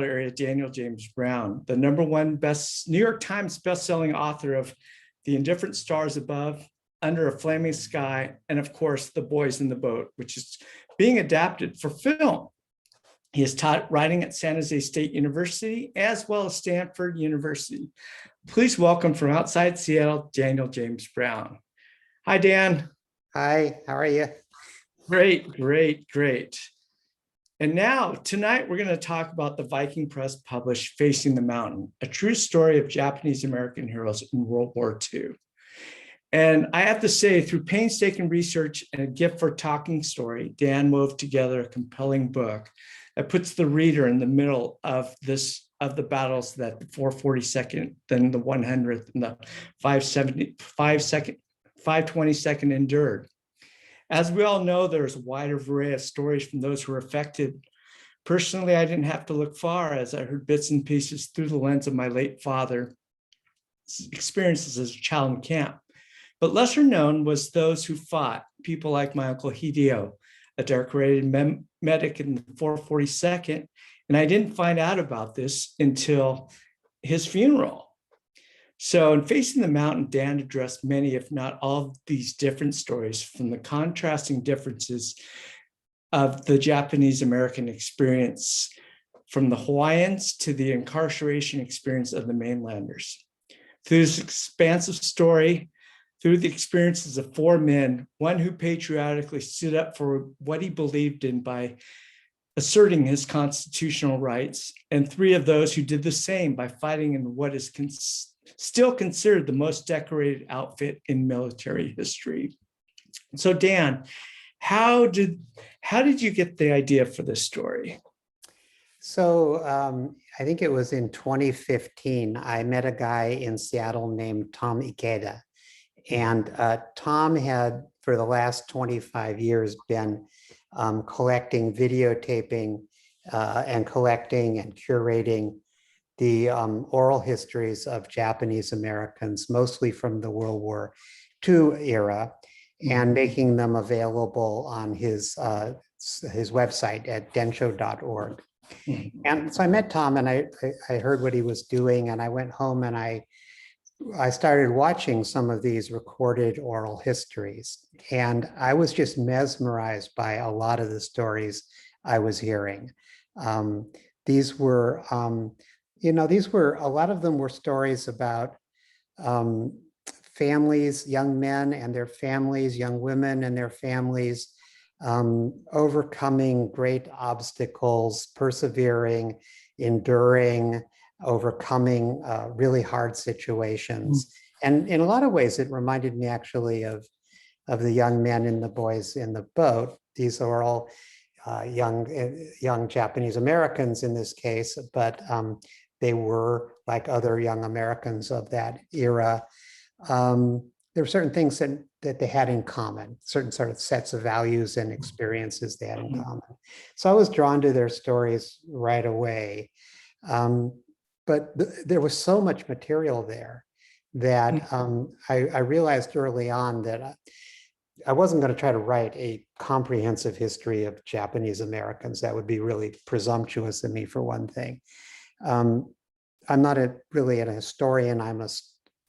area, Daniel James Brown, the #1 New York Times bestselling author of The Indifferent Stars Above, Under a Flaming Sky, and of course, The Boys in the Boat, which is being adapted for film. He has taught writing at San Jose State University as well as Stanford University. Please welcome from outside Seattle, Daniel James Brown. Hi, Dan. Hi, how are you? Great, great, great. And now, tonight, we're going to talk about the Viking Press published Facing the Mountain, a true story of Japanese American heroes in World War II. And I have to say, through painstaking research and a gift for talking story, Dan wove together a compelling book that puts the reader in the middle of the battles that the 442nd, then the 100th, and the 522nd endured. As we all know, there's a wider array of stories from those who were affected. Personally, I didn't have to look far as I heard bits and pieces through the lens of my late father's experiences as a child in camp. But lesser known was those who fought, people like my Uncle Hideo, a decorated medic in the 442nd, and I didn't find out about this until his funeral. So in Facing the Mountain, Dan addressed many, if not all, of these different stories from the contrasting differences of the Japanese American experience, from the Hawaiians to the incarceration experience of the mainlanders. Through this expansive story, through the experiences of 4 men, one who patriotically stood up for what he believed in by asserting his constitutional rights, and 3 of those who did the same by fighting in what is still considered the most decorated outfit in military history. So Dan, how did you get the idea for this story? So I think it was in 2015, I met a guy in Seattle named Tom Ikeda. And Tom had, for the last 25 years, been collecting, videotaping, and collecting and curating the oral histories of Japanese Americans, mostly from the World War II era, and making them available on his website at densho.org. And so I met Tom, and I heard what he was doing, and I went home and I started watching some of these recorded oral histories, and I was just mesmerized by a lot of the stories I was hearing. These were a lot of them were stories about families, young men and their families, young women and their families, overcoming great obstacles, persevering, enduring, overcoming really hard situations. And in a lot of ways, it reminded me actually of the young men and the boys in the boat. These are all young Japanese Americans in this case, but they were like other young Americans of that era. There were certain things that they had in common, certain sort of sets of values and experiences they had in common. So I was drawn to their stories right away. But there was so much material there that I realized early on that I wasn't going to try to write a comprehensive history of Japanese Americans. That would be really presumptuous of me, for one thing. I'm not really a historian. I'm a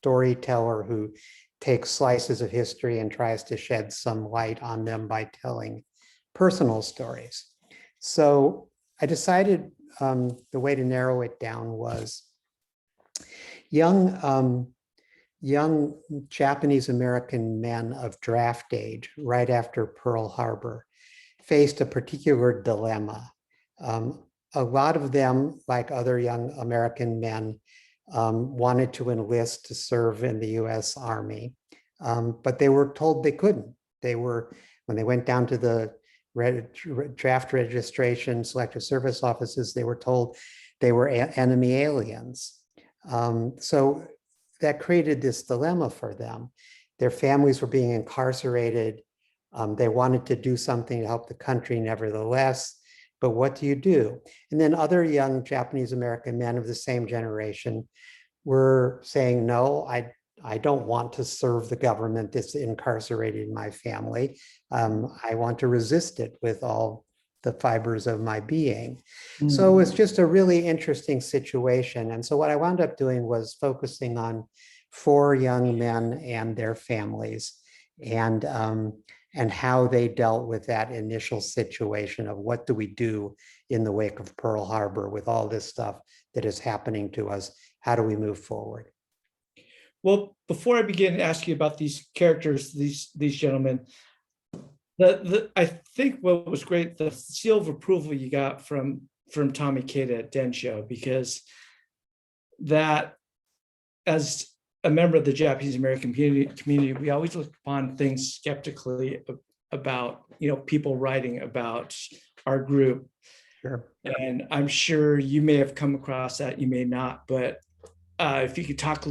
storyteller who takes slices of history and tries to shed some light on them by telling personal stories. So I decided the way to narrow it down was young Japanese American men of draft age right after Pearl Harbor faced a particular dilemma. A lot of them, like other young American men, wanted to enlist to serve in the US Army, but they were told they couldn't. When they went down to the draft registration selective service offices, they were told they were enemy aliens. So that created this dilemma for them. Their families were being incarcerated. They wanted to do something to help the country nevertheless, but what do you do? And then other young Japanese American men of the same generation were saying, no, I don't want to serve the government that's incarcerated my family. I want to resist it with all the fibers of my being. Mm. So it was just a really interesting situation. And so what I wound up doing was focusing on 4 young men and their families, and how they dealt with that initial situation of what do we do in the wake of Pearl Harbor with all this stuff that is happening to us? How do we move forward? Well, before I begin to ask you about these characters, these gentlemen, I think what was great, the seal of approval you got from Tommy Kata at Densho, because that, as a member of the Japanese American community, we always look upon things skeptically about, people writing about our group. Sure. And I'm sure you may have come across that, you may not, but if you could start a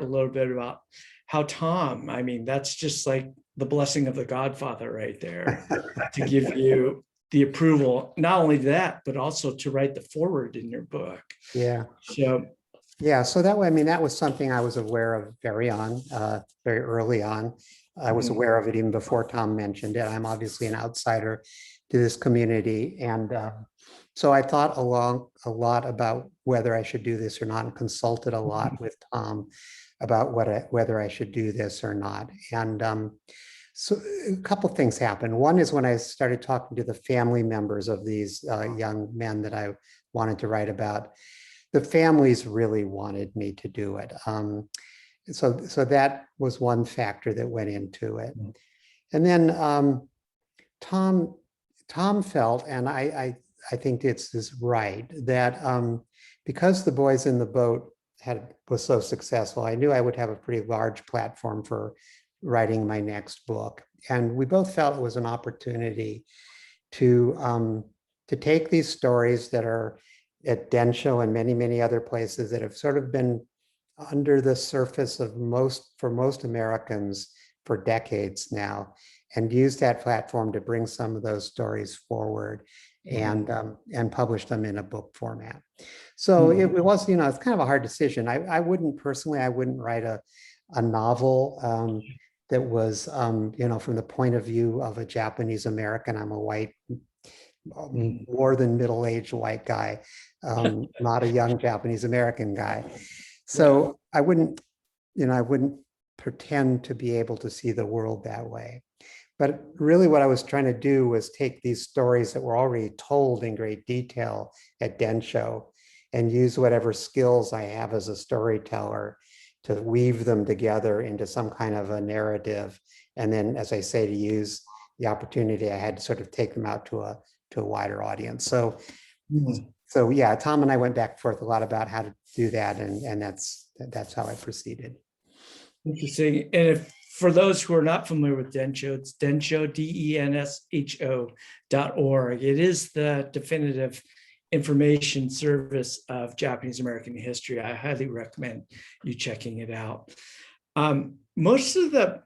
little bit about how Tom, I mean, that's just like the blessing of the Godfather right there, to give you the approval, not only that, but also to write the foreword in your book. Yeah. So yeah, so that way, I mean, that was something I was aware of very early on. I was aware of it even before Tom mentioned it. I'm obviously an outsider to this community. And so I thought a lot about whether I should do this or not, and consulted a lot with Tom about whether I should do this or not. And so a couple of things happened. One is when I started talking to the family members of these young men that I wanted to write about, the families really wanted me to do it. So that was one factor that went into it. And then Tom felt, and I think it's right, that because The Boys in the Boat was so successful, I knew I would have a pretty large platform for writing my next book. And we both felt it was an opportunity to take these stories that are at Densho and many, many other places that have sort of been under the surface of for most Americans for decades now, and use that platform to bring some of those stories forward and publish them in a book format. So it was, it's kind of a hard decision. I wouldn't write a novel that was, from the point of view of a Japanese American. I'm a white, more than middle-aged white guy, not a young Japanese American guy. So I wouldn't pretend to be able to see the world that way. But really what I was trying to do was take these stories that were already told in great detail at Densho and use whatever skills I have as a storyteller to weave them together into some kind of a narrative. And then, as I say, to use the opportunity I had to sort of take them out to a wider audience. So yeah, Tom and I went back and forth a lot about how to do that, and that's how I proceeded. Interesting. And for those who are not familiar with Densho, it's Densho, DENSHO.org. It is the definitive information service of Japanese American history. I highly recommend you checking it out. Most of the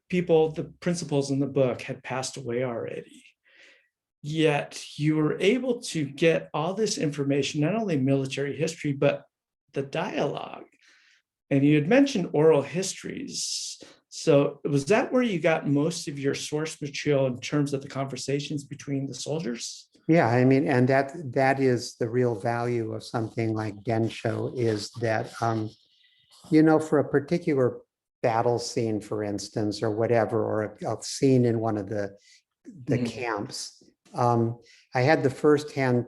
people, the principals in the book, had passed away already. Yet you were able to get all this information, not only military history, but the dialogue. And you had mentioned oral histories. So was that where you got most of your source material in terms of the conversations between the soldiers? Yeah, I mean, and that is the real value of something like Densho, is that, for a particular battle scene, for instance, or whatever, or a scene in one of the camps, I had the firsthand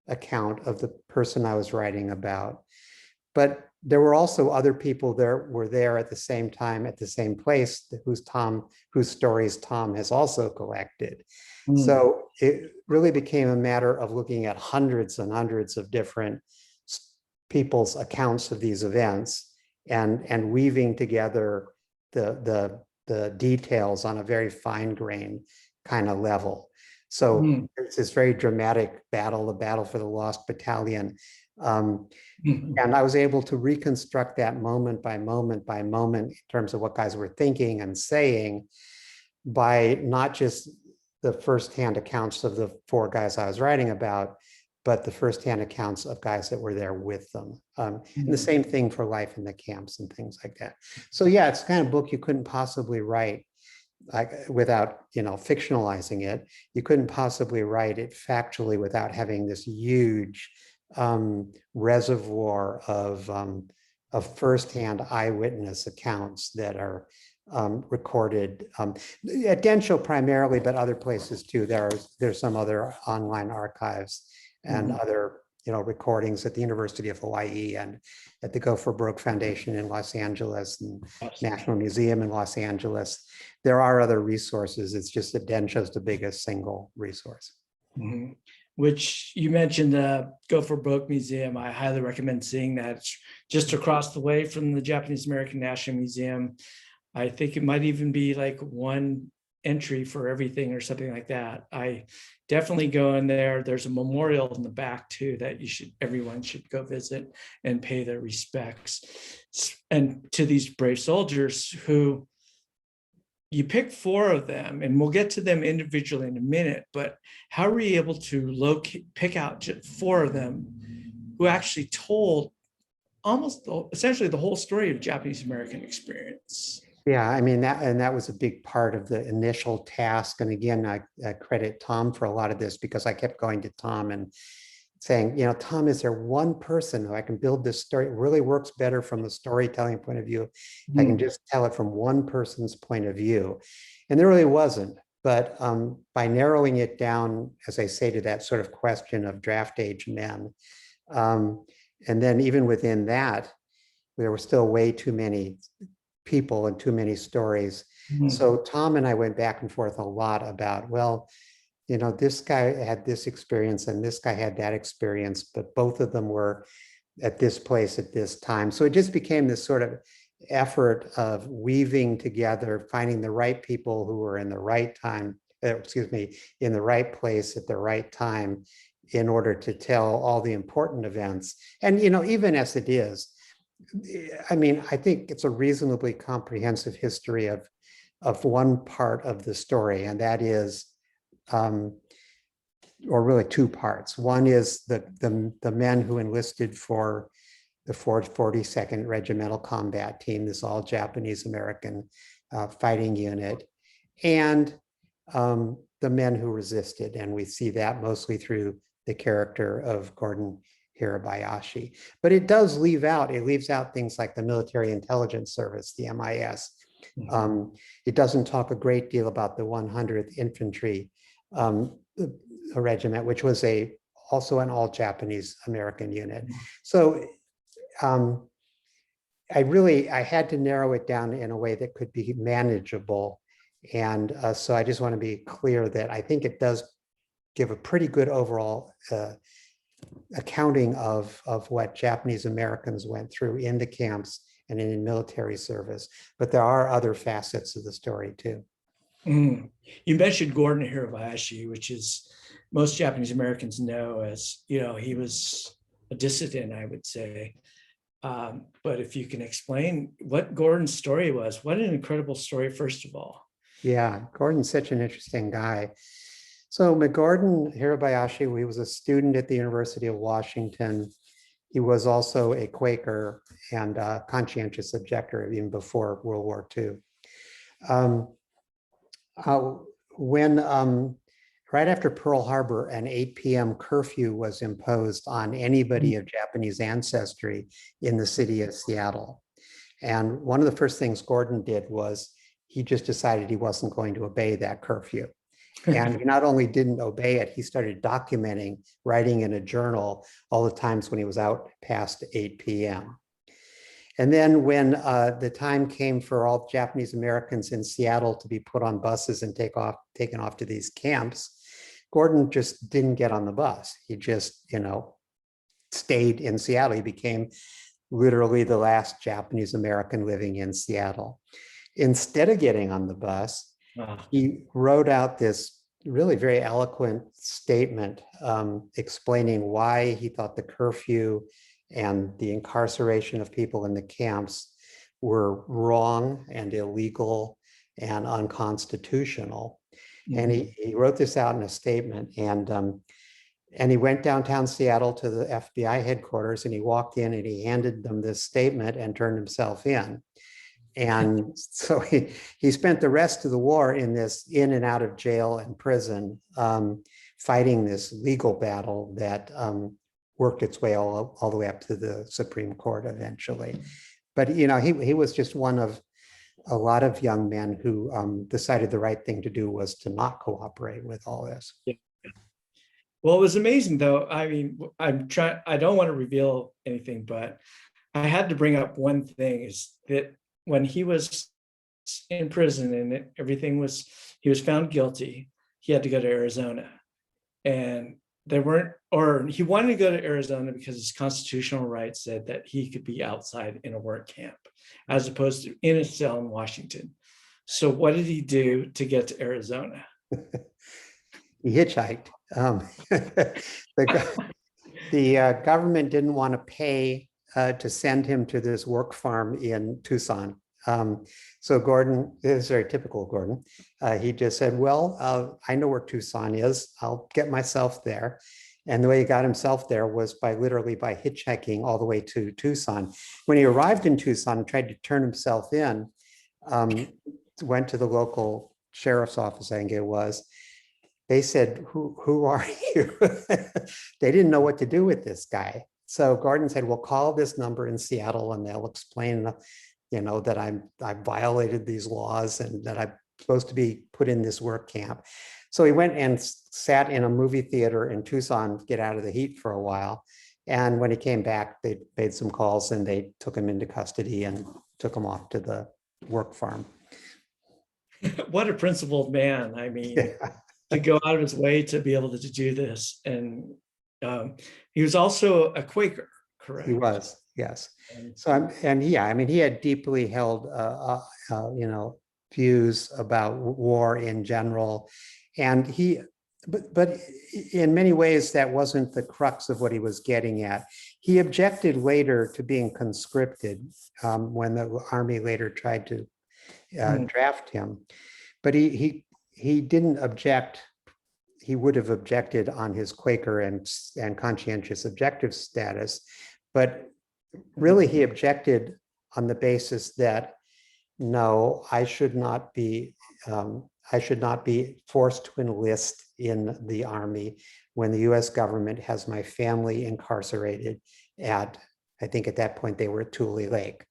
account of the person I was writing about, but there were also other people were there at the same time, at the same place, whose stories Tom has also collected. So it really became a matter of looking at hundreds and hundreds of different people's accounts of these events and weaving together the details on a very fine-grained kind of level. So it's this very dramatic battle, the battle for the Lost Battalion. And I was able to reconstruct that moment by moment by moment in terms of what guys were thinking and saying, by not just the firsthand accounts of the 4 guys I was writing about, but the firsthand accounts of guys that were there with them. And the same thing for life in the camps and things like that. So yeah, it's the kind of book you couldn't possibly write without, fictionalizing it, you couldn't possibly write it factually without having this huge reservoir of firsthand eyewitness accounts that are recorded at Densho primarily, but other places too. There's some other online archives and other recordings at the University of Hawaii and at the Go for Broke Foundation in Los Angeles and National Museum in Los Angeles. There are other resources. It's just that Densho's the biggest single resource. Which you mentioned the Go for Broke Museum. I highly recommend seeing that. It's just across the way from the Japanese American National Museum. I think it might even be like one entry for everything or something like that. I definitely go in there. There's a memorial in the back too that everyone should go visit and pay their respects. And to these brave soldiers who, you pick 4 of them, and we'll get to them individually in a minute, but how were you able to pick out just 4 of them who actually told essentially the whole story of Japanese American experience? Yeah, I mean, that was a big part of the initial task. And again, I credit Tom for a lot of this because I kept going to Tom and saying, Tom, is there one person who I can build this story? It really works better from the storytelling point of view. I can just tell it from one person's point of view. And there really wasn't. But by narrowing it down, as I say, to that sort of question of draft age men, and then even within that, there were still way too many people and too many stories. So Tom and I went back and forth a lot about, well, this guy had this experience and this guy had that experience, but both of them were at this place at this time. So it just became this sort of effort of weaving together, finding the right people who were in the right time, in the right place at the right time in order to tell all the important events. And, even as it is, I mean, I think it's a reasonably comprehensive history of one part of the story, and that is, or really 2 parts. One is the men who enlisted for the 42nd Regimental Combat Team, this all Japanese American fighting unit, and the men who resisted. And we see that mostly through the character of Gordon Hirobayashi. But it leaves out things like the Military Intelligence Service, the MIS. It doesn't talk a great deal about the 100th Infantry Regiment, which was also an all Japanese American unit. So I had to narrow it down in a way that could be manageable. And so I just want to be clear that I think it does give a pretty good overall accounting of what Japanese Americans went through in the camps and in military service. But there are other facets of the story too. You mentioned Gordon Hirobayashi, which is most Japanese Americans know as, he was a dissident, I would say. But if you can explain what Gordon's story was, what an incredible story, first of all. Yeah, Gordon's such an interesting guy. So Gordon Hirobayashi, he was a student at the University of Washington. He was also a Quaker and a conscientious objector even before World War II. When right after Pearl Harbor, an 8 p.m. curfew was imposed on anybody of Japanese ancestry in the city of Seattle. And one of the first things Gordon did was he just decided he wasn't going to obey that curfew. And he not only didn't obey it, he started documenting, writing in a journal all the times when he was out past 8 p.m. And then when the time came for all Japanese Americans in Seattle to be put on buses and taken off to these camps, Gordon just didn't get on the bus. He just, stayed in Seattle. He became literally the last Japanese American living in Seattle. Instead of getting on the bus, he wrote out this really very eloquent statement explaining why he thought the curfew and the incarceration of people in the camps were wrong and illegal and unconstitutional. And he wrote this out in a statement, and he went downtown Seattle to the FBI headquarters, and he walked in and he handed them this statement and turned himself in. And so he spent the rest of the war in this in and out of jail and prison, fighting this legal battle that worked its way all the way up to the Supreme Court eventually. But he was just one of a lot of young men who decided the right thing to do was to not cooperate with all this. Yeah. Well, it was amazing though. I mean, I don't want to reveal anything, but I had to bring up one thing is that when he was in prison and he was found guilty, he had to go to Arizona. And he wanted to go to Arizona because his constitutional rights said that he could be outside in a work camp, as opposed to in a cell in Washington. So what did he do to get to Arizona? He hitchhiked. The government didn't want to pay to send him to this work farm in Tucson. So Gordon, this is very typical of Gordon. He just said, well, I know where Tucson is. I'll get myself there. And the way he got himself there was literally by hitchhiking all the way to Tucson. When he arrived in Tucson and tried to turn himself in, went to the local sheriff's office, I think it was. They said, who are you? They didn't know what to do with this guy. So Gordon said, well, call this number in Seattle and they'll explain, that I violated these laws and that I'm supposed to be put in this work camp. So he went and sat in a movie theater in Tucson, get out of the heat for a while. And when he came back, they made some calls and they took him into custody and took him off to the work farm. What a principled man. I mean, yeah. To go out of his way to be able to do this. And he was also a Quaker, correct? He was, yes. So, he had deeply held, views about war in general. And but in many ways, that wasn't the crux of what he was getting at. He objected later to being conscripted when the army later tried to draft him. But he didn't object. He would have objected on his Quaker and conscientious objective status, but really he objected on the basis that no, I should not be forced to enlist in the army when the U.S. government has my family incarcerated at, I think at that point they were at Tule Lake.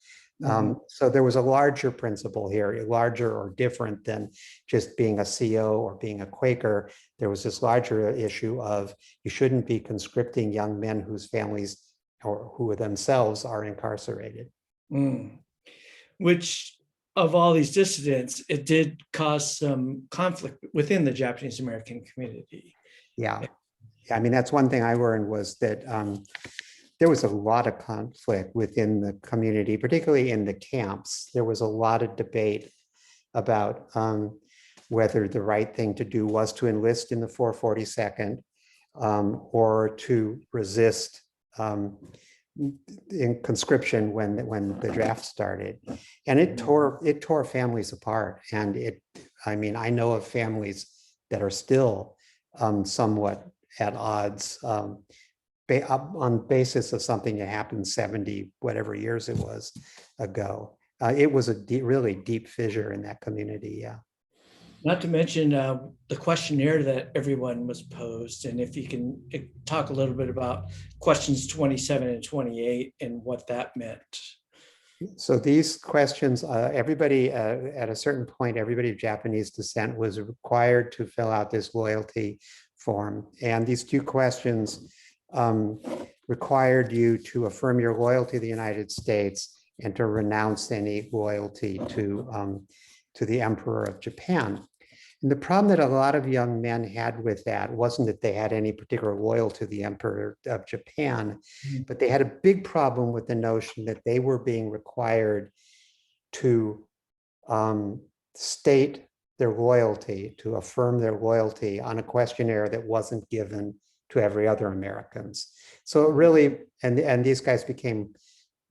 So there was a larger principle here, larger or different than just being a CO or being a Quaker. There was this larger issue of you shouldn't be conscripting young men whose families or who themselves are incarcerated. Which of all these dissidents, it did cause some conflict within the Japanese American community. Yeah. I mean, that's one thing I learned was that there was a lot of conflict within the community, particularly in the camps. There was a lot of debate about whether the right thing to do was to enlist in the 442nd or to resist in conscription when the draft started. And it tore families apart. And I know of families that are still somewhat at odds on basis of something that happened 70 whatever years it was ago. It was a really deep fissure in that community. Yeah. Not to mention the questionnaire that everyone was posed, and if you can talk a little bit about questions 27 and 28 and what that meant. So these questions, everybody at a certain point, everybody of Japanese descent was required to fill out this loyalty form, and these two questions required you to affirm your loyalty to the United States and to renounce any loyalty to the Emperor of Japan. And the problem that a lot of young men had with that wasn't that they had any particular loyalty to the Emperor of Japan, but they had a big problem with the notion that they were being required to state their loyalty, to affirm their loyalty on a questionnaire that wasn't given to every other Americans. So it really, and these guys became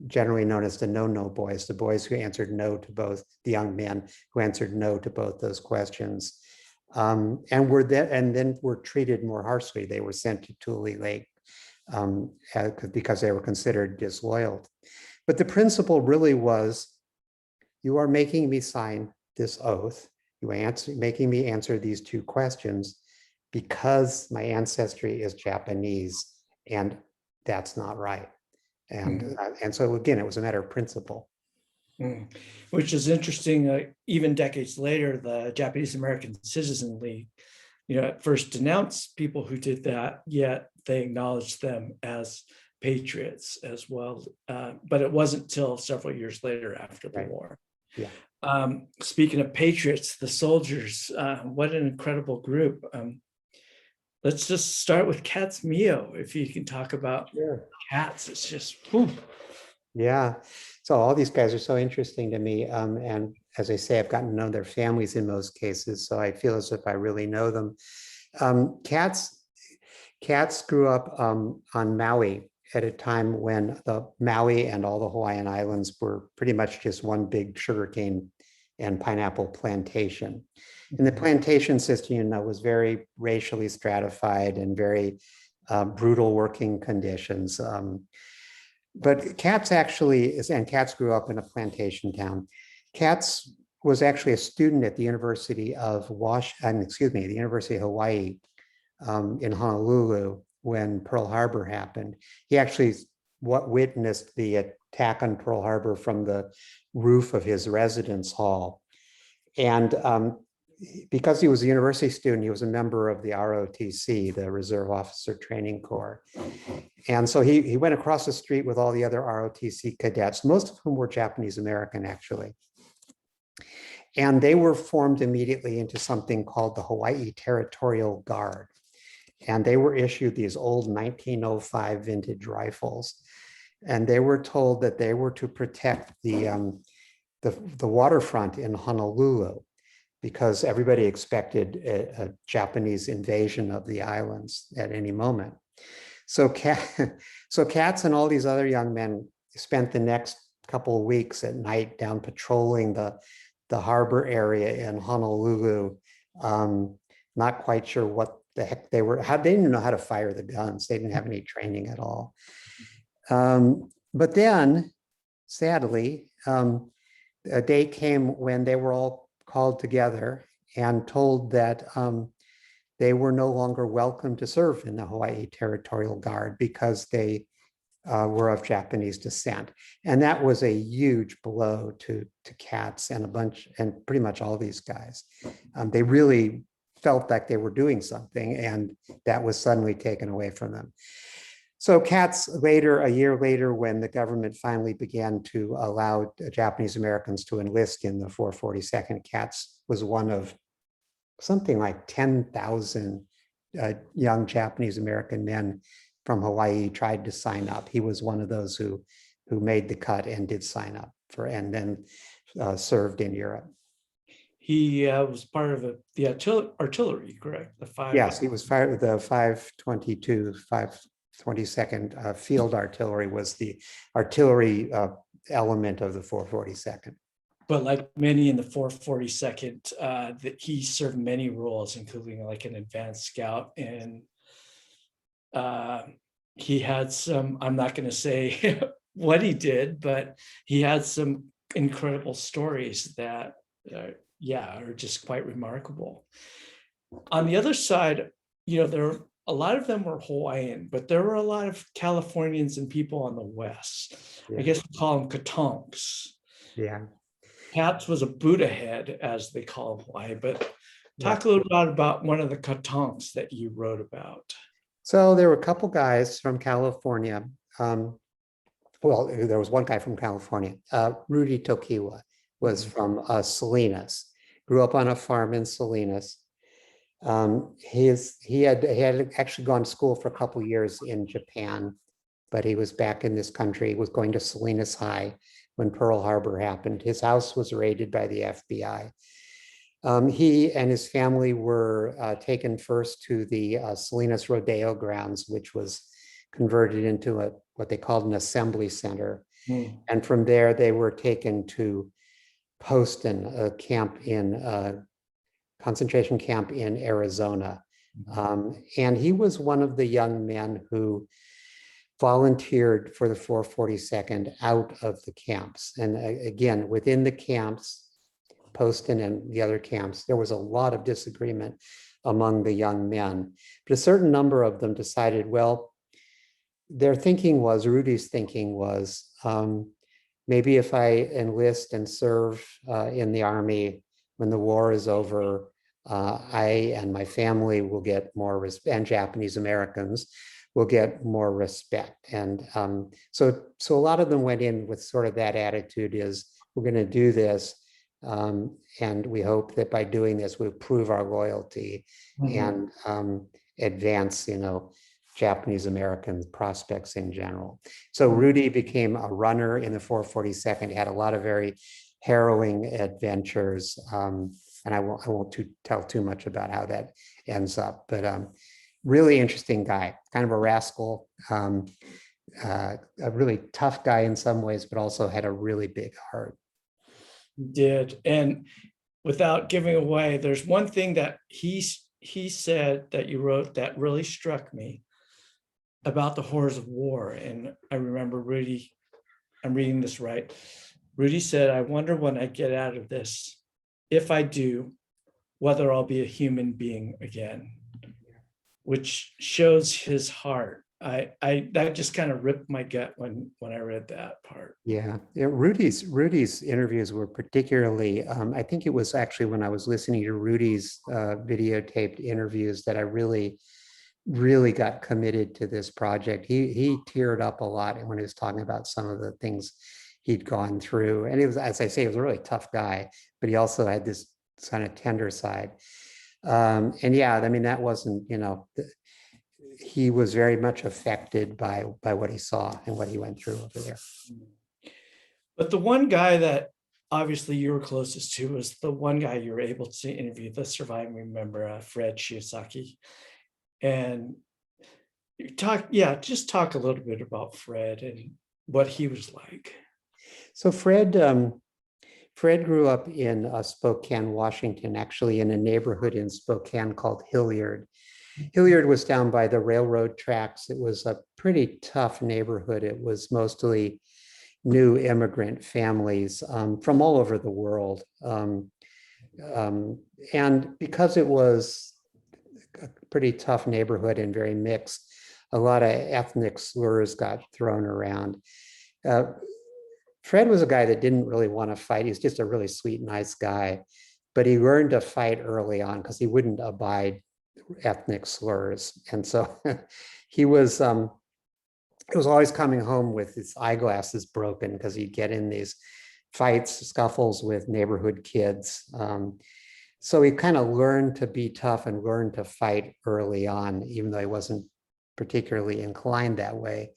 generally known as the no-no boys, the boys who answered no to both, the young men who answered no to both those questions, and then were treated more harshly. They were sent to Tule Lake because they were considered disloyal. But the principle really was, you are making me sign this oath. You are making me answer these two questions because my ancestry is Japanese, and that's not right. And so again, it was a matter of principle. Which is interesting. Even decades later, the Japanese American Citizen League, at first denounced people who did that, yet they acknowledged them as patriots as well. But it wasn't till several years later after the war. Yeah. Speaking of patriots, the soldiers, what an incredible group. Let's just start with Cats Mio. If you can talk about cats, it's just, whew. Yeah. So all these guys are so interesting to me. And as I say, I've gotten to know their families in most cases, so I feel as if I really know them. Cats grew up on Maui at a time when the Maui and all the Hawaiian Islands were pretty much just one big sugarcane and pineapple plantation. And the plantation system, was very racially stratified and very brutal working conditions. But Katz Katz grew up in a plantation town. Katz was actually a student at the University of the University of Hawaii in Honolulu when Pearl Harbor happened. He actually witnessed the attack on Pearl Harbor from the roof of his residence hall. And because he was a university student, he was a member of the ROTC, the Reserve Officer Training Corps. And so he went across the street with all the other ROTC cadets, most of whom were Japanese American, actually. And they were formed immediately into something called the Hawaii Territorial Guard. And they were issued these old 1905 vintage rifles. And they were told that they were to protect the waterfront in Honolulu, because everybody expected a Japanese invasion of the islands at any moment. So Katz and all these other young men spent the next couple of weeks at night down patrolling the harbor area in Honolulu, not quite sure what the heck they didn't know how to fire the guns. They didn't have any training at all. But then, sadly, a day came when they were all called together and told that they were no longer welcome to serve in the Hawaii Territorial Guard because they were of Japanese descent. And that was a huge blow to Katz and pretty much all these guys. They really felt like they were doing something, and that was suddenly taken away from them. So Katz a year later, when the government finally began to allow Japanese Americans to enlist in the 442nd, Katz was one of something like 10,000 young Japanese American men from Hawaii tried to sign up. He was one of those who made the cut and did sign up and then served in Europe. He was part of the artillery, correct? Yes, he was fired with the 522nd Field Artillery was the artillery element of the 442nd. But like many in the 442nd, that he served many roles, including like an advanced scout, and he had some, I'm not going to say what he did, but he had some incredible stories that are just quite remarkable. On the other side, a lot of them were Hawaiian, but there were a lot of Californians and people on the West. Yeah. I guess we call them Katonks. Yeah. Katz was a Buddha head, as they call Hawaii, but talk a little bit about one of the Katonks that you wrote about. So there were a couple guys from California. There was one guy from California. Rudy Tokiwa was from Salinas, grew up on a farm in Salinas. He had actually gone to school for a couple of years in Japan, but he was back in this country, was going to Salinas High when Pearl Harbor happened. His house was raided by the FBI. He and his family were taken first to the Salinas Rodeo grounds, which was converted into what they called an assembly center. And from there, they were taken to Poston, a concentration camp in Arizona. And he was one of the young men who volunteered for the 442nd out of the camps. And again, within the camps, Poston and the other camps, there was a lot of disagreement among the young men. But a certain number of them decided, well, their thinking was, Rudy's thinking was, maybe if I enlist and serve in the army when the war is over, I and my family will get more respect, and Japanese Americans will get more respect. And so a lot of them went in with sort of that attitude is, we're going to do this, and we hope that by doing this, we'll prove our loyalty and advance, Japanese American prospects in general. So Rudy became a runner in the 442nd, had a lot of very harrowing adventures. And I won't tell too much about how that ends up, but really interesting guy, kind of a rascal, a really tough guy in some ways, but also had a really big heart. Did. And without giving away, there's one thing that he said that you wrote that really struck me about the horrors of war. And I remember Rudy, I'm reading this right. Rudy said, I wonder when I get out of this, if I do, whether I'll be a human being again, which shows his heart. That just kind of ripped my gut when I read that part. Yeah, Rudy's interviews were particularly, I think it was actually when I was listening to Rudy's videotaped interviews that I really got committed to this project. He teared up a lot when he was talking about some of the things he'd gone through. And it was, as I say, he was a really tough guy, but he also had this kind of tender side. And yeah, I mean, that wasn't, he was very much affected by what he saw and what he went through over there. But the one guy that obviously you were closest to was the one guy you were able to interview, the surviving member, Fred Shiosaki. And just talk a little bit about Fred and what he was like. So Fred grew up in Spokane, Washington, actually in a neighborhood in Spokane called Hilliard. Hilliard was down by the railroad tracks. It was a pretty tough neighborhood. It was mostly new immigrant families from all over the world. And because it was a pretty tough neighborhood and very mixed, a lot of ethnic slurs got thrown around. Fred was a guy that didn't really want to fight. He's just a really sweet, nice guy, but he learned to fight early on because he wouldn't abide ethnic slurs. And so he was always coming home with his eyeglasses broken because he'd get in these fights, scuffles with neighborhood kids. So he kind of learned to be tough and learned to fight early on, even though he wasn't particularly inclined that way.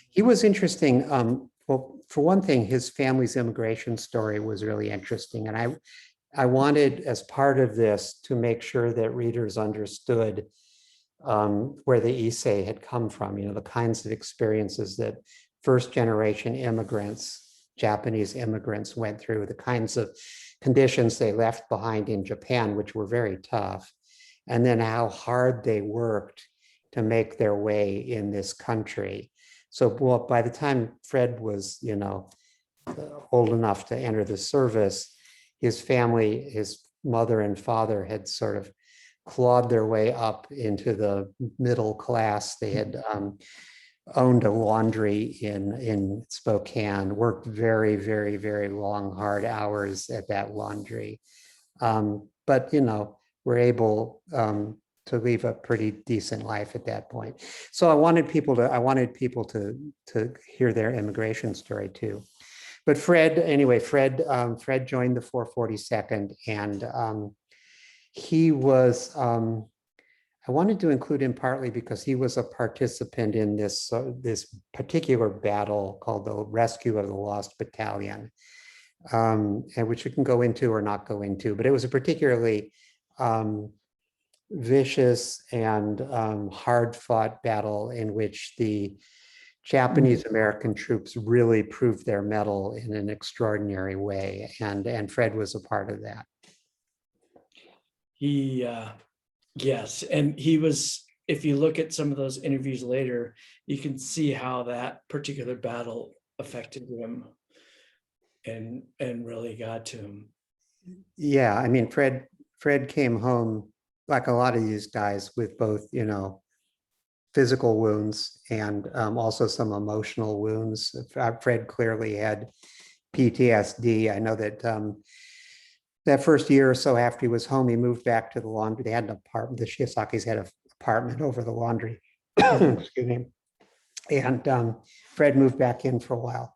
He was interesting. Well, for one thing, his family's immigration story was really interesting. And I wanted, as part of this, to make sure that readers understood where the Issei had come from, the kinds of experiences that first generation immigrants, Japanese immigrants went through, the kinds of conditions they left behind in Japan, which were very tough, and then how hard they worked to make their way in this country. So by the time Fred was, old enough to enter the service, his family, his mother and father had sort of clawed their way up into the middle class. They had owned a laundry in Spokane, worked very, very, very long, hard hours at that laundry. But, were able to leave a pretty decent life at that point. So I wanted people to hear their immigration story too. But Fred joined the 442nd, and he was, I wanted to include him partly because he was a participant in this particular battle called the Rescue of the Lost Battalion, and which you can go into or not go into, but it was a particularly vicious and hard-fought battle in which the Japanese American troops really proved their mettle in an extraordinary way, and Fred was a part of that. Yes, and he was if you look at some of those interviews later, you can see how that particular battle affected him and really got to him. Yeah, I mean, Fred came home like a lot of these guys with both, physical wounds and also some emotional wounds. Fred clearly had PTSD. I know that that first year or so after he was home, he moved back to the laundry. They had an apartment. The Shiosakis had an apartment over the laundry. Excuse me. And Fred moved back in for a while.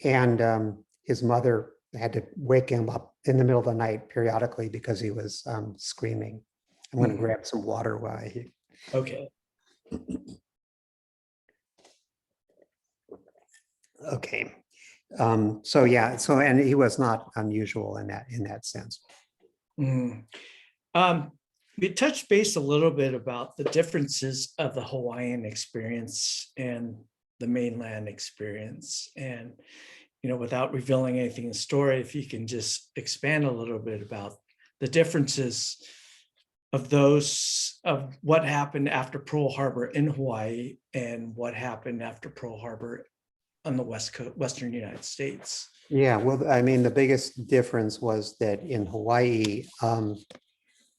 And his mother had to wake him up in the middle of the night periodically because he was screaming. I'm going to grab some water while I. Okay. Okay. So yeah, and he was not unusual in that sense. Mm. We touched base a little bit about the differences of the Hawaiian experience and the mainland experience. And, without revealing anything in the story, if you can just expand a little bit about the differences of what happened after Pearl Harbor in Hawaii and what happened after Pearl Harbor on the Western United States. Yeah, well, I mean, the biggest difference was that in Hawaii,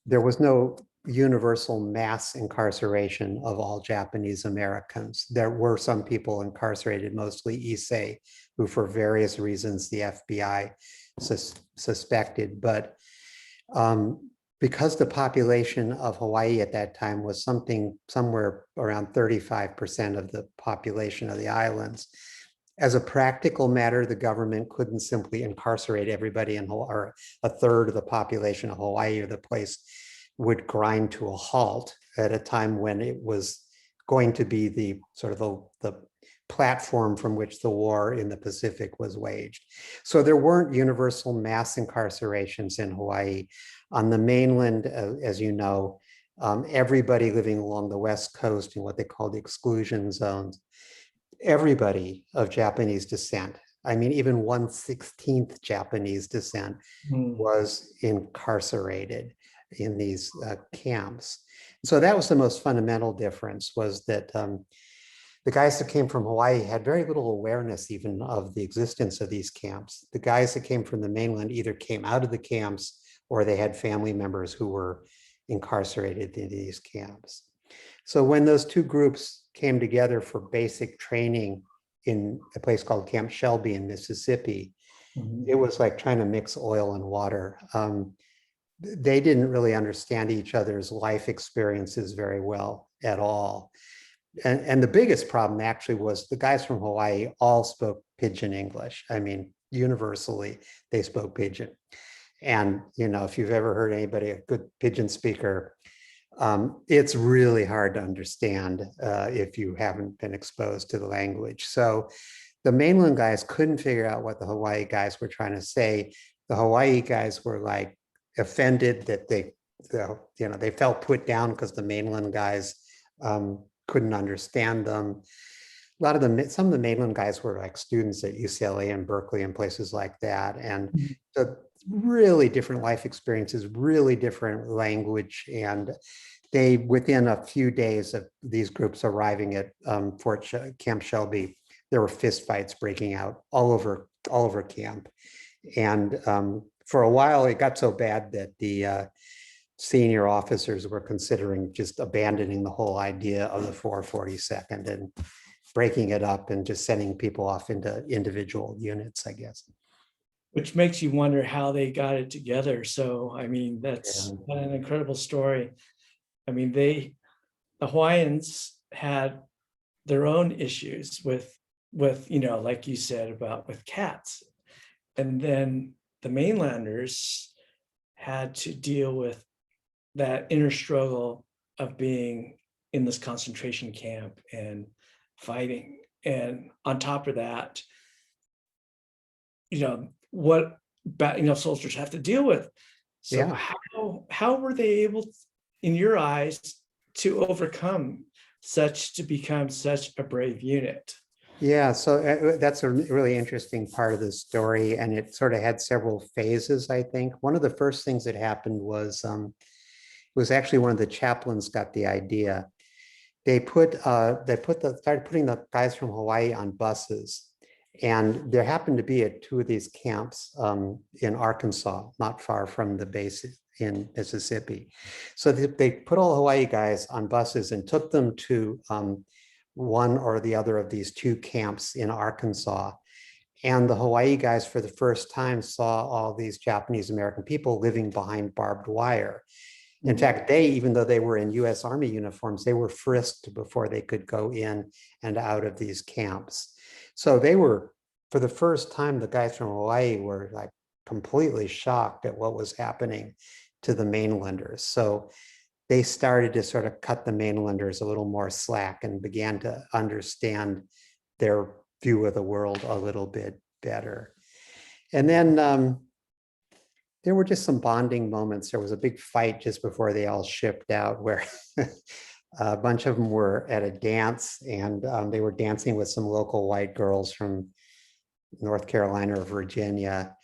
there was no universal mass incarceration of all Japanese Americans. There were some people incarcerated, mostly Issei, who for various reasons the FBI suspected. But because the population of Hawaii at that time was somewhere around 35% of the population of the islands, as a practical matter, the government couldn't simply incarcerate everybody in Hawaii, or a third of the population of Hawaii, or the place would grind to a halt at a time when it was going to be the sort of the platform from which the war in the Pacific was waged. So there weren't universal mass incarcerations in Hawaii. On the mainland, as you know, everybody living along the West Coast in what they call the exclusion zones, everybody of Japanese descent, I mean, even 1/16 Japanese descent was incarcerated in these camps. So that was the most fundamental difference, was that the guys that came from Hawaii had very little awareness even of the existence of these camps. The guys that came from the mainland either came out of the camps or they had family members who were incarcerated in these camps. So when those two groups came together for basic training in a place called Camp Shelby in Mississippi, it was like trying to mix oil and water. They didn't really understand each other's life experiences very well at all. And the biggest problem actually was the guys from Hawaii all spoke Pidgin English. I mean, universally, they spoke Pidgin. And, if you've ever heard anybody, a good Pidgin speaker, it's really hard to understand if you haven't been exposed to the language. So the mainland guys couldn't figure out what the Hawaii guys were trying to say. The Hawaii guys were like offended that they felt put down because the mainland guys couldn't understand them. Some of the mainland guys were like students at UCLA and Berkeley and places like that. And the really different life experiences, really different language. And they, within a few days of these groups arriving at Camp Shelby, there were fistfights breaking out all over camp. And for a while, it got so bad that the senior officers were considering just abandoning the whole idea of the 442nd and breaking it up and just sending people off into individual units, I guess. Which makes you wonder how they got it together. So, I mean, that's an incredible story. I mean, the Hawaiians had their own issues with, like you said, with cats. And then the mainlanders had to deal with that inner struggle of being in this concentration camp and fighting. And on top of that, what soldiers have to deal with. So how were they able, in your eyes, to become such a brave unit? Yeah, so that's a really interesting part of the story, and it sort of had several phases, I think. One of the first things that happened was actually one of the chaplains got the idea. started putting the guys from Hawaii on buses. And there happened to be at two of these camps in Arkansas, not far from the base in Mississippi. So they put all the Hawaii guys on buses and took them to one or the other of these two camps in Arkansas. And the Hawaii guys, for the first time, saw all these Japanese American people living behind barbed wire. In fact, even though they were in US Army uniforms, they were frisked before they could go in and out of these camps. So they were, for the first time, the guys from Hawaii were like completely shocked at what was happening to the mainlanders. So they started to sort of cut the mainlanders a little more slack and began to understand their view of the world a little bit better. And then there were just some bonding moments. There was a big fight just before they all shipped out where a bunch of them were at a dance and they were dancing with some local white girls from North Carolina or Virginia.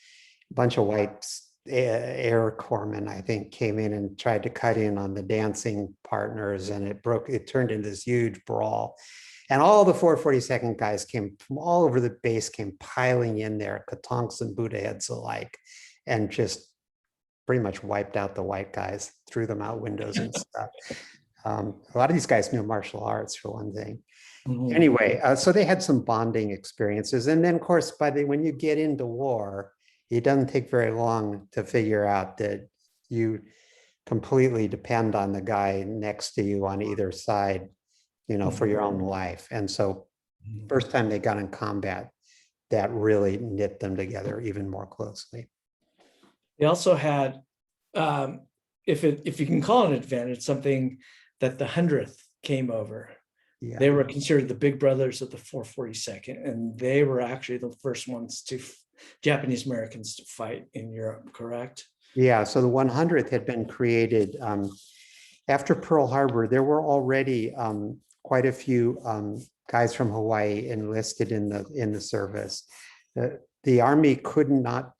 A bunch of white air corpsmen, I think, came in and tried to cut in on the dancing partners, and it turned into this huge brawl. And all the 442nd guys came from all over the base, came piling in there, Katonks and Buddha heads alike, and just pretty much wiped out the white guys, threw them out windows and stuff. A lot of these guys knew martial arts, for one thing. Anyway, so they had some bonding experiences. And then, of course, when you get into war, it doesn't take very long to figure out that you completely depend on the guy next to you on either side, for your own life. And so first time they got in combat, that really knit them together even more closely. They also had, if you can call it an advantage, something that the 100th came over. Yeah. They were considered the big brothers of the 442nd, and they were actually the first ones Japanese Americans to fight in Europe, correct? Yeah, so the 100th had been created after Pearl Harbor. There were already quite a few guys from Hawaii enlisted in the service. The Army could not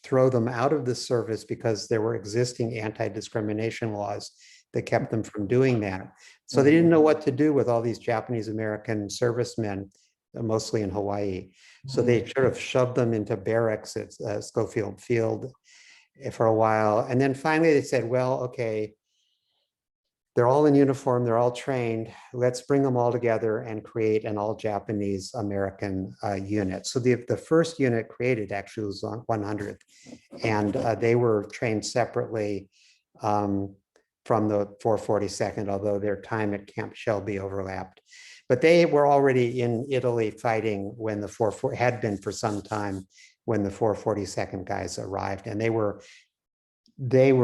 throw them out of the service because there were existing anti-discrimination laws that kept them from doing that. So they didn't know what to do with all these Japanese American servicemen, mostly in Hawaii. So they sort of shoved them into barracks at Schofield Field for a while. And then finally they said, well, okay, they're all in uniform, they're all trained. Let's bring them all together and create an all Japanese American unit. So the first unit created actually was 100th, and they were trained separately from the 442nd, although their time at Camp Shelby overlapped. But they were already in Italy fighting when had been for some time when the 442nd guys arrived, and they were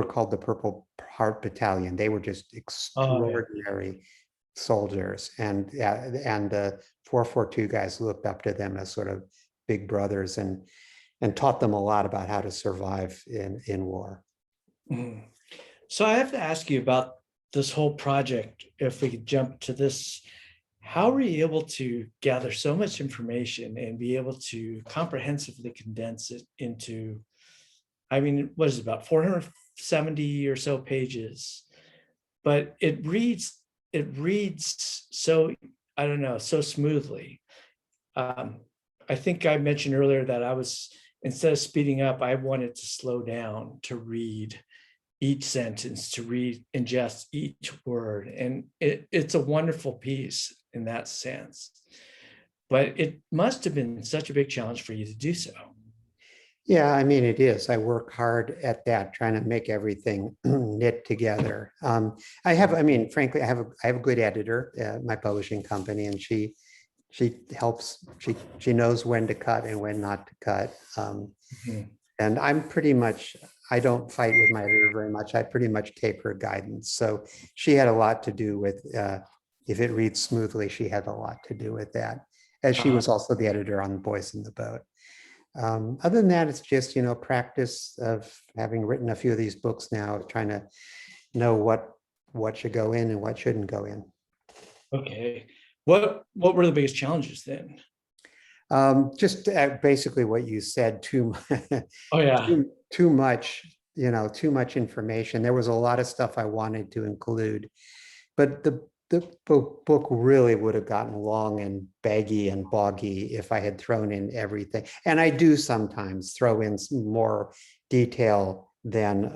called the Purple Heart Battalion. They were just extraordinary soldiers, and the 442 guys looked up to them as sort of big brothers and taught them a lot about how to survive in war. So I have to ask you about this whole project. If we could jump to this, how were you able to gather so much information and be able to comprehensively condense it into, I mean, what is it, about 470 or so pages, but it reads so, I don't know, so smoothly. I think I mentioned earlier that instead of speeding up, I wanted to slow down to read each sentence, to ingest each word. And it's a wonderful piece in that sense, but it must have been such a big challenge for you to do so. Yeah, I mean, it is. I work hard at that, trying to make everything knit together. Frankly, I have a good editor at my publishing company, and she helps. She knows when to cut and when not to cut. And I don't fight with my editor very much. I pretty much take her guidance. So she had a lot to do with, if it reads smoothly, she had a lot to do with that, as she was also the editor on Boys in the Boat. Other than that, it's just, practice of having written a few of these books now, trying to know what should go in and what shouldn't go in. Okay. What were the biggest challenges then? Just basically what you said, too much, too much information. There was a lot of stuff I wanted to include, but the book really would have gotten long and baggy and boggy if I had thrown in everything. And I do sometimes throw in some more detail than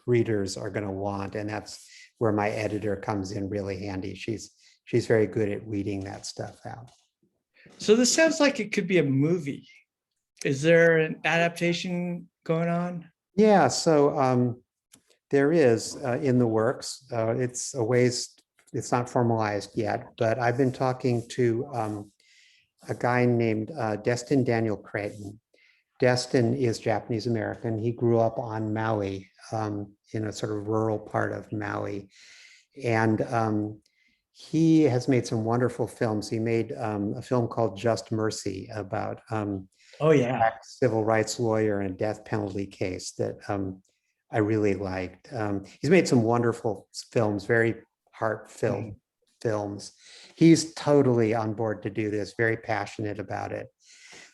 readers are going to want. And that's where my editor comes in really handy. She's very good at weeding that stuff out. So this sounds like it could be a movie. Is there an adaptation going on? Yeah, so there is in the works. It's not formalized yet, but I've been talking to a guy named Destin Daniel Cretton. Destin is Japanese American. He grew up on Maui, in a sort of rural part of Maui. And he has made some wonderful films. He made a film called Just Mercy about Oh yeah. black civil rights lawyer in a death penalty case that I really liked. He's made some wonderful films, very heartfelt films. He's totally on board to do this, very passionate about it.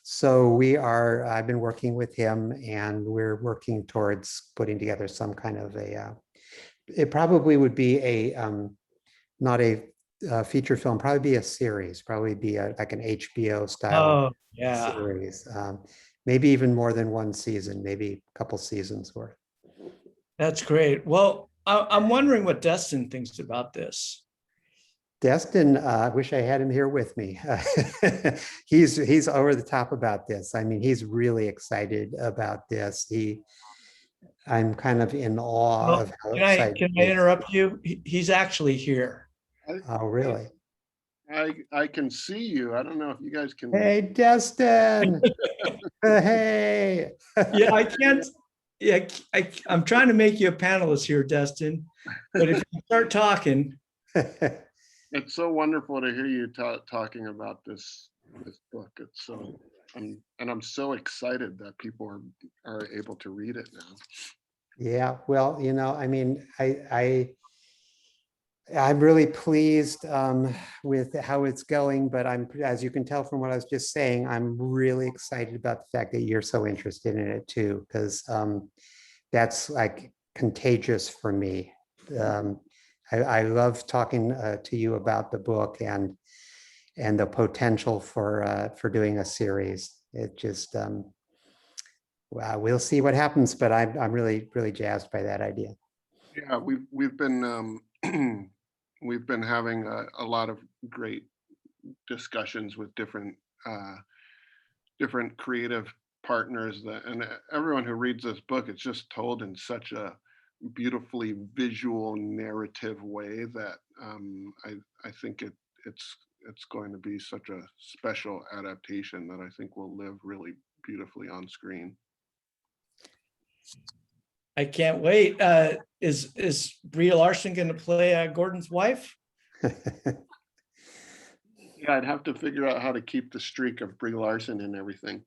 So I've been working with him, and we're working towards putting together some kind of it probably would be not a feature film, probably be a series, probably be like an HBO style Oh yeah. series. Maybe even more than one season, maybe a couple seasons worth. That's great. Well, I'm wondering what Destin thinks about this. Destin, I wish I had him here with me. He's over the top about this. I mean, he's really excited about this. I'm kind of in awe Well, of how can I excited he is. interrupt you? He's actually here. Oh, really? I can see you. I don't know if you guys can. Hey, Destin. Hey. Yeah, I can't. Yeah, I'm trying to make you a panelist here, Destin. But if you start talking, It's so wonderful to hear you talking about this book. It's so, I'm so excited that people are able to read it now. Yeah, well, I mean, I'm really pleased with how it's going, but as you can tell from what I was just saying, I'm really excited about the fact that you're so interested in it too, because that's like contagious for me. I love talking to you about the book and the potential for doing a series. It just well, we'll see what happens, but I'm really jazzed by that idea. Yeah, we've been we've been having a lot of great discussions with different creative partners, and everyone who reads this book, it's just told in such a beautifully visual narrative way that I think it's going to be such a special adaptation that I think will live really beautifully on screen. I can't wait. Is Brie Larson going to play Gordon's wife? Yeah, I'd have to figure out how to keep the streak of Brie Larson and everything.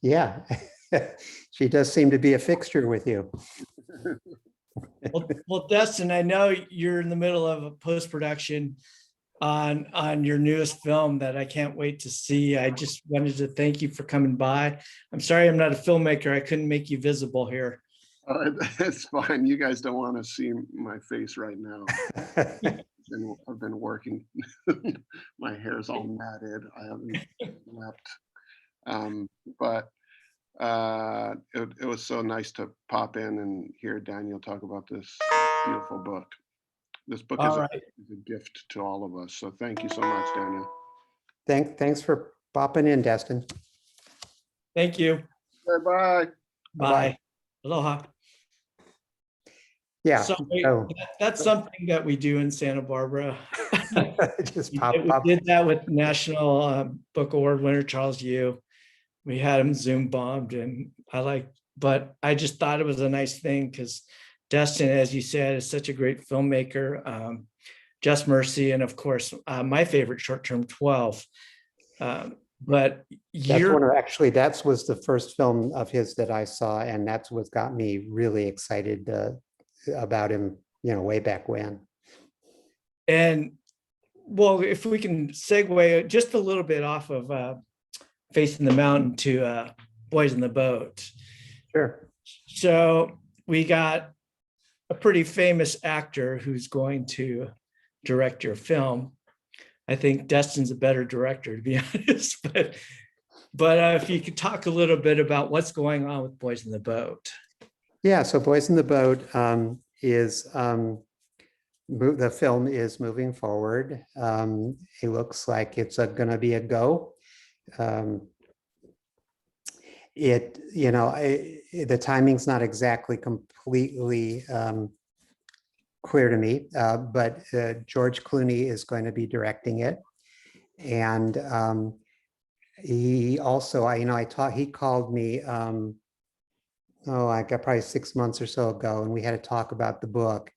Yeah, she does seem to be a fixture with you. Well, Destin, I know you're in the middle of a post-production on your newest film that I can't wait to see. I just wanted to thank you for coming by. I'm sorry I'm not a filmmaker. I couldn't make you visible here. It's fine. You guys don't want to see my face right now. I've been working. My hair's all matted. I haven't slept. But it was so nice to pop in and hear Daniel talk about this beautiful book. This book is a gift to all of us. So thank you so much, Daniel. Thanks for popping in, Destin. Thank you. Bye-bye. Bye. Aloha. Yeah. So that's something that we do in Santa Barbara. Just we pop. did that with National Book Award winner Charles Yu. We had him Zoom bombed, and but I just thought it was a nice thing because Destin, as you said, is such a great filmmaker. Just Mercy, and of course, my favorite short term, 12. But that was the first film of his that I saw, and that's what got me really excited about him, way back when. And well, if we can segue just a little bit off of Facing the Mountain to Boys in the Boat. Sure. So we got a pretty famous actor who's going to direct your film. I think Destin's a better director, to be honest. But if you could talk a little bit about what's going on with Boys in the Boat. Yeah, so Boys in the Boat is the film is moving forward. It looks like it's going to be a go. The timing's not exactly completely clear to me, but George Clooney is going to be directing it, and he also, he called me. I got probably 6 months or so ago, and we had a talk about the book.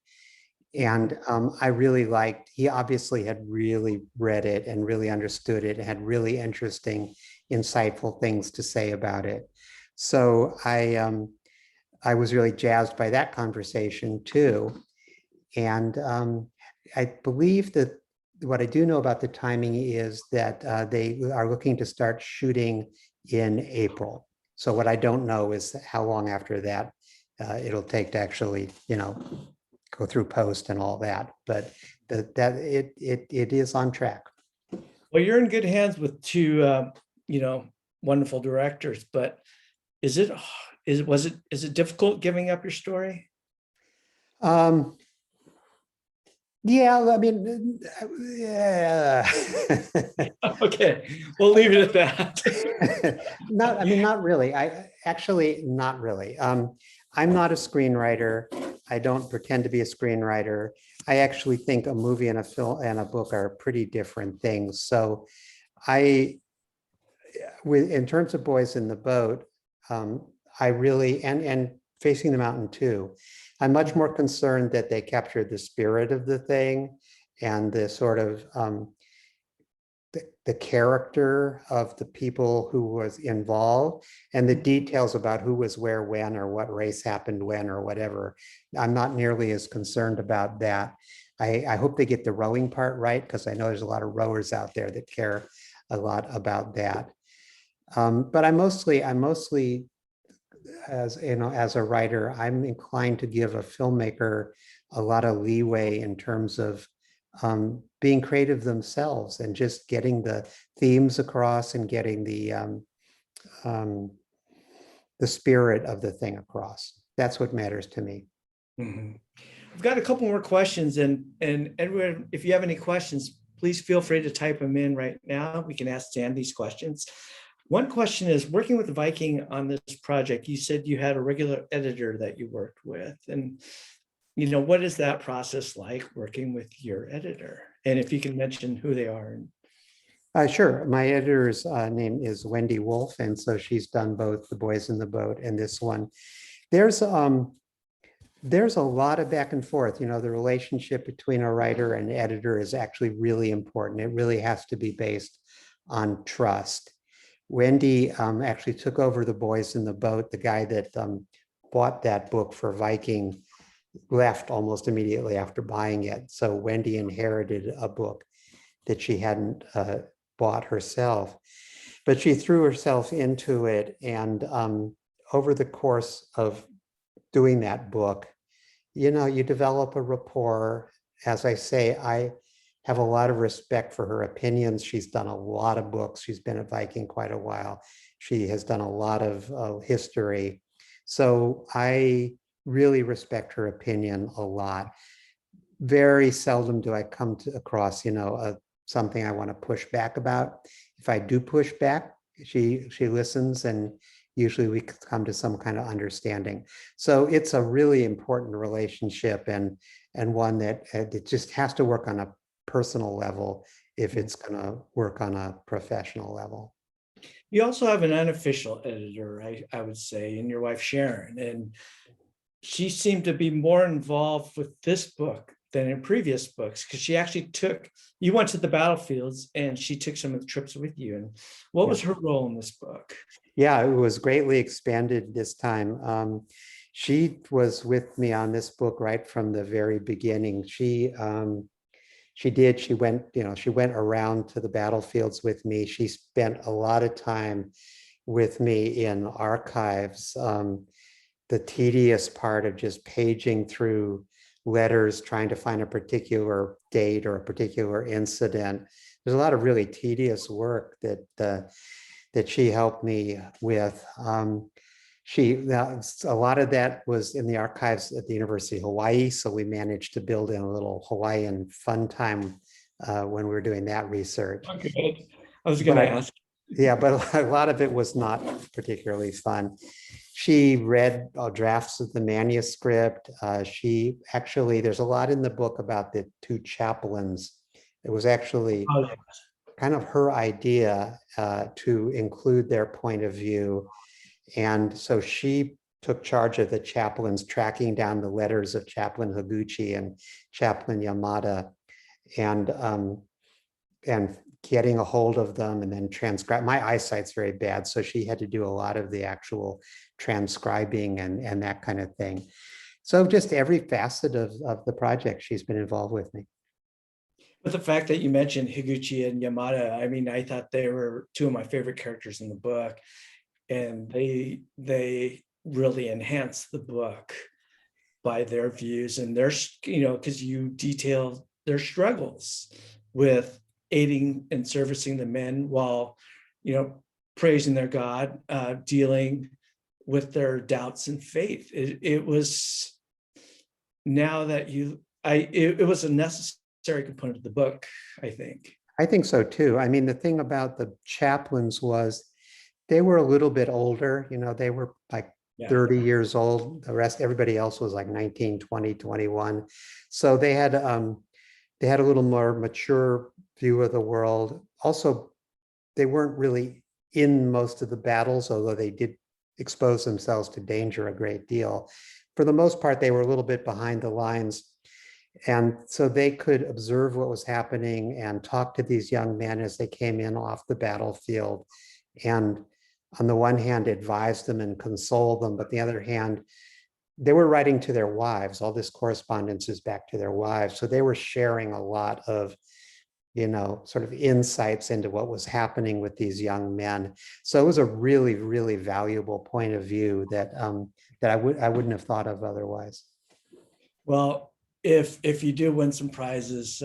And I really liked, he obviously had really read it and really understood it and had really interesting, insightful things to say about it. So I was really jazzed by that conversation too. And I believe that what I do know about the timing is that they are looking to start shooting in April. So what I don't know is how long after that it'll take to actually, go through post and all that. But it is on track. Well, you're in good hands with two, wonderful directors. But is it difficult giving up your story? Yeah, I mean, yeah. Okay, we'll leave it at that. Not really. Not really. I'm not a screenwriter. I don't pretend to be a screenwriter. I actually think a movie and a film and a book are pretty different things. So in terms of Boys in the Boat, I really, and Facing the Mountain too, I'm much more concerned that they captured the spirit of the thing and the sort of the character of the people who was involved and the details about who was where, when, or what race happened when, or whatever. I'm not nearly as concerned about that. I hope they get the rowing part right, because I know there's a lot of rowers out there that care a lot about that. But I'm mostly, as a writer, I'm inclined to give a filmmaker a lot of leeway in terms of being creative themselves and just getting the themes across and getting the spirit of the thing across. That's what matters to me. Mm-hmm. I've got a couple more questions, and Edward, if you have any questions, please feel free to type them in right now. We can ask Dan these questions. One question is, working with Viking on this project, you said you had a regular editor that you worked with. And, what is that process like working with your editor? And if you can mention who they are. Sure. My editor's name is Wendy Wolf. And so she's done both The Boys in the Boat and this one. There's a lot of back and forth. The relationship between a writer and editor is actually really important. It really has to be based on trust. Wendy actually took over The Boys in the Boat. The guy that bought that book for Viking left almost immediately after buying it. So Wendy inherited a book that she hadn't bought herself, but she threw herself into it. And over the course of doing that book, you develop a rapport. As I say, I have a lot of respect for her opinions. She's done a lot of books. She's been at Viking quite a while. She has done a lot of history. So I really respect her opinion a lot. Very seldom do I come across, something I want to push back about. If I do push back, she listens, and usually we come to some kind of understanding. So it's a really important relationship, and one that it just has to work on a personal level if it's going to work on a professional level. You also have an unofficial editor, I would say, and your wife Sharon, and she seemed to be more involved with this book than in previous books, because she actually you went to the battlefields and she took some of the trips with you. And what was her role in this book? Yeah, it was greatly expanded this time. She was with me on this book right from the very beginning. She went around to the battlefields with me. She spent a lot of time with me in archives, the tedious part of just paging through letters, trying to find a particular date or a particular incident. There's a lot of really tedious work that she helped me with. A lot of that was in the archives at the University of Hawaii, so we managed to build in a little Hawaiian fun time when we were doing that research. Okay. I was going to ask. Yeah, but a lot of it was not particularly fun. She read drafts of the manuscript. There's a lot in the book about the two chaplains. It was actually kind of her idea to include their point of view. And so she took charge of the chaplains, tracking down the letters of Chaplain Higuchi and Chaplain Yamada, and getting a hold of them and then transcribe. My eyesight's very bad, so she had to do a lot of the actual transcribing and that kind of thing. So just every facet of the project, she's been involved with me. But the fact that you mentioned Higuchi and Yamada, I mean, I thought they were two of my favorite characters in the book, and they really enhanced the book by their views and their, because you detail their struggles with aiding and servicing the men while, praising their God, dealing with their doubts and faith. It was it was a necessary component of the book, I think. I think so too. I mean, the thing about the chaplains was they were a little bit older, they were like 30 years old. Everybody else was like 19, 20, 21. So they had a little more mature view of the world. Also, they weren't really in most of the battles, although they did expose themselves to danger a great deal. For the most part, they were a little bit behind the lines. And so they could observe what was happening and talk to these young men as they came in off the battlefield. And on the one hand, advise them and console them, but the other hand, they were writing to their wives. All this correspondence is back to their wives. So they were sharing a lot of, sort of insights into what was happening with these young men. So it was a really, really valuable point of view that I wouldn't have thought of otherwise. Well, if you do win some prizes,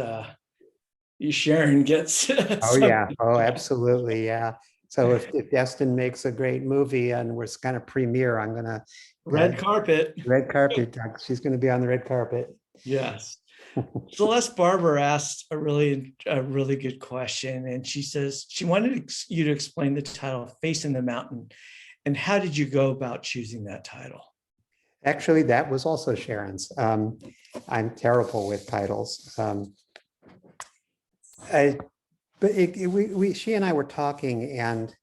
Sharon gets. Oh yeah. Oh, absolutely. Yeah. So if Destin makes a great movie and we're going to premiere, I'm going to red carpet. Red carpet. She's going to be on the red carpet. Yes. Celeste Barber asked a really good question, and she says she wanted you to explain the title "Facing the Mountain," and how did you go about choosing that title? Actually, that was also Sharon's. I'm terrible with titles. She and I were talking, and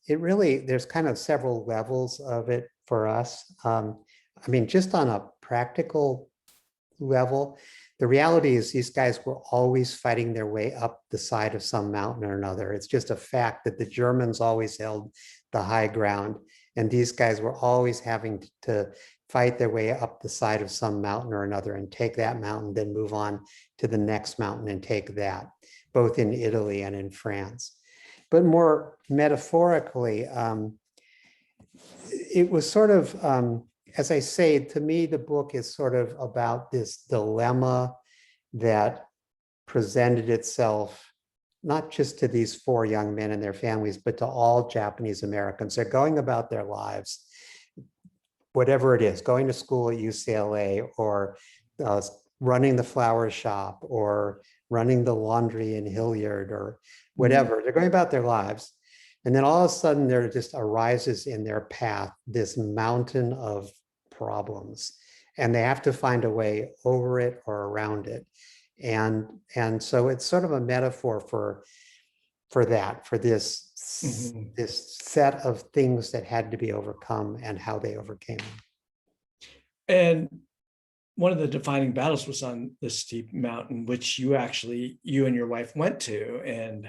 there's kind of several levels of it for us. I mean, just on a practical level, the reality is these guys were always fighting their way up the side of some mountain or another. It's just a fact that the Germans always held the high ground, and these guys were always having to fight their way up the side of some mountain or another and take that mountain, then move on to the next mountain and take that, both in Italy and in France. But more metaphorically, it was sort of, as I say, to me, the book is sort of about this dilemma that presented itself not just to these four young men and their families, but to all Japanese Americans. They're going about their lives, whatever it is, going to school at UCLA or running the flower shop or running the laundry in Hilliard or whatever. They're going about their lives. And then all of a sudden there just arises in their path this mountain of problems, and they have to find a way over it or around it. And so it's sort of a metaphor for this set of things that had to be overcome and how they overcame them. And one of the defining battles was on the steep mountain, which you and your wife went to. And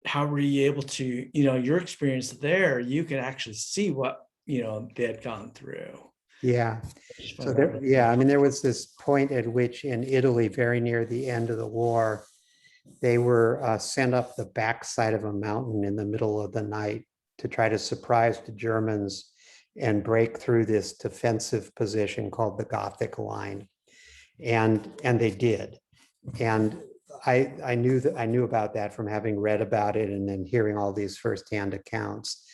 how were you able to, your experience there, you could actually see what, they had gone through. Yeah. So there was this point at which in Italy, very near the end of the war, they were sent up the backside of a mountain in the middle of the night to try to surprise the Germans and break through this defensive position called the Gothic line. And they did. And I knew about that from having read about it and then hearing all these firsthand accounts.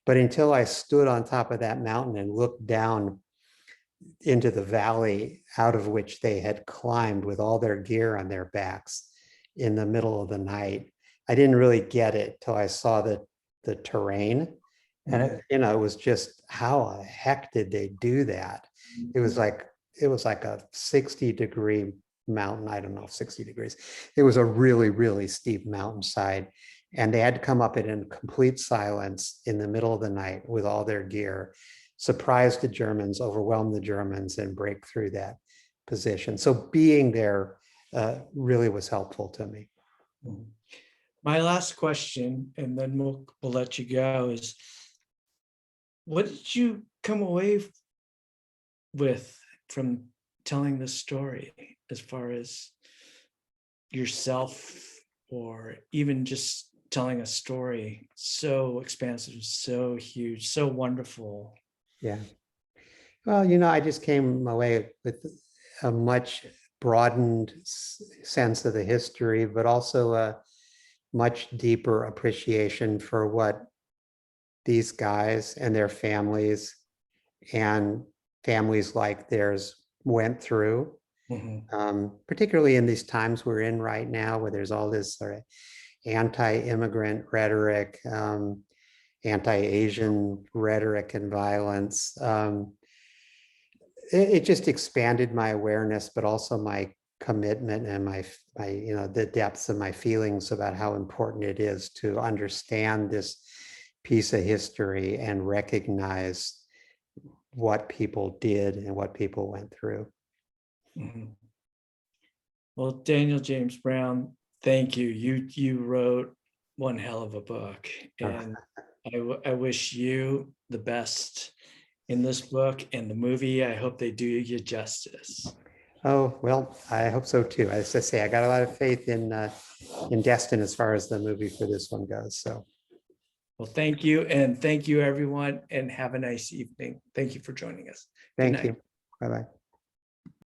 But until I stood on top of that mountain and looked down into the valley out of which they had climbed with all their gear on their backs in the middle of the night, I didn't really get it till I saw the terrain. And it was just, how the heck did they do that? It was like a 60-degree mountain. I don't know, 60 degrees. It was a really, really steep mountainside. And they had to come up it in complete silence in the middle of the night with all their gear, surprise the Germans, overwhelm the Germans, and break through that position. So being there really was helpful to me. My last question, and then we'll let you go, is what did you come away with from telling this story, as far as yourself, or even just telling a story so expansive, so huge, so wonderful? Yeah. Well, I just came away with a much broadened sense of the history, but also a much deeper appreciation for what these guys and their families and families like theirs went through, particularly in these times we're in right now, where there's all this sort of anti-immigrant rhetoric, anti-Asian rhetoric and violence. It just expanded my awareness, but also my commitment and my the depths of my feelings about how important it is to understand this piece of history and recognize what people did and what people went through. Well, Daniel James Brown, thank you. You wrote one hell of a book, and I wish you the best in this book and the movie. I hope they do you justice. Oh, well, I hope so too. As I say, I got a lot of faith in Destin as far as the movie for this one goes. So, well, thank you, and thank you, everyone, and have a nice evening. Thank you for joining us. Thank you. Bye-bye.